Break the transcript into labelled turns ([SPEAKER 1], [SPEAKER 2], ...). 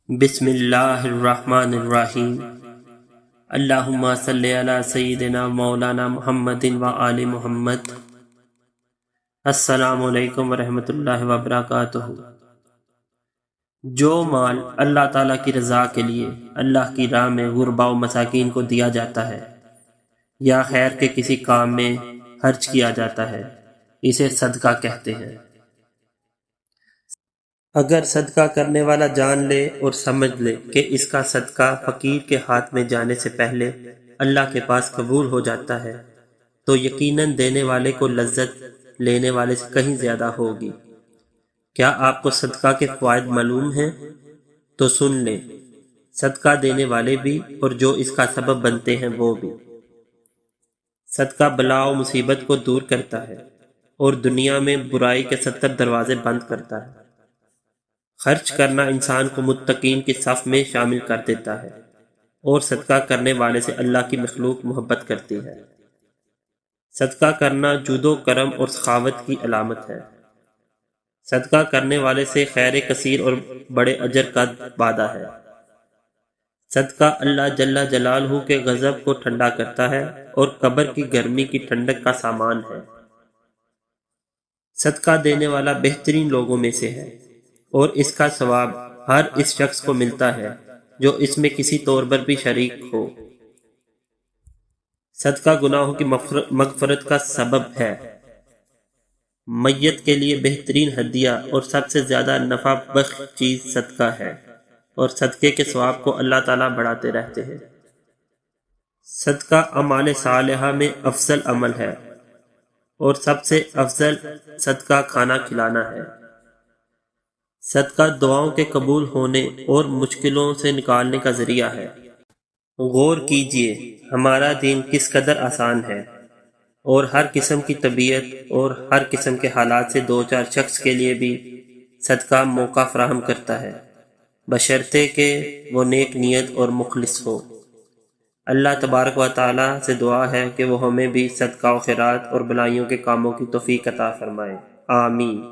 [SPEAKER 1] بسم اللہ الرحمن الرحیم۔ اللہم صلی علی سیدنا مولانا محمد و آل محمد۔ السلام علیکم ورحمۃ اللہ وبرکاتہ۔ جو مال اللہ تعالیٰ کی رضا کے لیے اللہ کی راہ میں غرباء و مساکین کو دیا جاتا ہے یا خیر کے کسی کام میں خرچ کیا جاتا ہے، اسے صدقہ کہتے ہیں۔ اگر صدقہ کرنے والا جان لے اور سمجھ لے کہ اس کا صدقہ فقیر کے ہاتھ میں جانے سے پہلے اللہ کے پاس قبول ہو جاتا ہے تو یقیناً دینے والے کو لذت لینے والے سے کہیں زیادہ ہوگی۔ کیا آپ کو صدقہ کے فوائد معلوم ہیں؟ تو سن لیں، صدقہ دینے والے بھی اور جو اس کا سبب بنتے ہیں وہ بھی۔ صدقہ بلا و مصیبت کو دور کرتا ہے اور دنیا میں برائی کے 70 دروازے بند کرتا ہے۔ خرچ کرنا انسان کو متقین کی صف میں شامل کر دیتا ہے اور صدقہ کرنے والے سے اللہ کی مخلوق محبت کرتی ہے۔ صدقہ کرنا جود و کرم اور سخاوت کی علامت ہے۔ صدقہ کرنے والے سے خیر کثیر اور بڑے اجر کا وعدہ ہے۔ صدقہ اللہ جل جلالہ کے غضب کو ٹھنڈا کرتا ہے اور قبر کی گرمی کی ٹھنڈک کا سامان ہے۔ صدقہ دینے والا بہترین لوگوں میں سے ہے اور اس کا ثواب ہر اس شخص کو ملتا ہے جو اس میں کسی طور پر بھی شریک ہو۔ صدقہ گناہوں کی مغفرت کا سبب ہے۔ میت کے لیے بہترین ہدیہ اور سب سے زیادہ نفع بخش چیز صدقہ ہے اور صدقے کے ثواب کو اللہ تعالیٰ بڑھاتے رہتے ہیں۔ صدقہ اعمال صالحہ میں افضل عمل ہے اور سب سے افضل صدقہ کھانا کھلانا ہے۔ صدقہ دعاؤں کے قبول ہونے اور مشکلوں سے نکالنے کا ذریعہ ہے۔ غور کیجئے ہمارا دین کس قدر آسان ہے اور ہر قسم کی طبیعت اور ہر قسم کے حالات سے دو چار شخص کے لیے بھی صدقہ موقع فراہم کرتا ہے، بشرطے کہ وہ نیک نیت اور مخلص ہو۔ اللہ تبارک و تعالیٰ سے دعا ہے کہ وہ ہمیں بھی صدقہ و خیرات اور بھلائیوں کے کاموں کی توفیق عطا فرمائے، آمین۔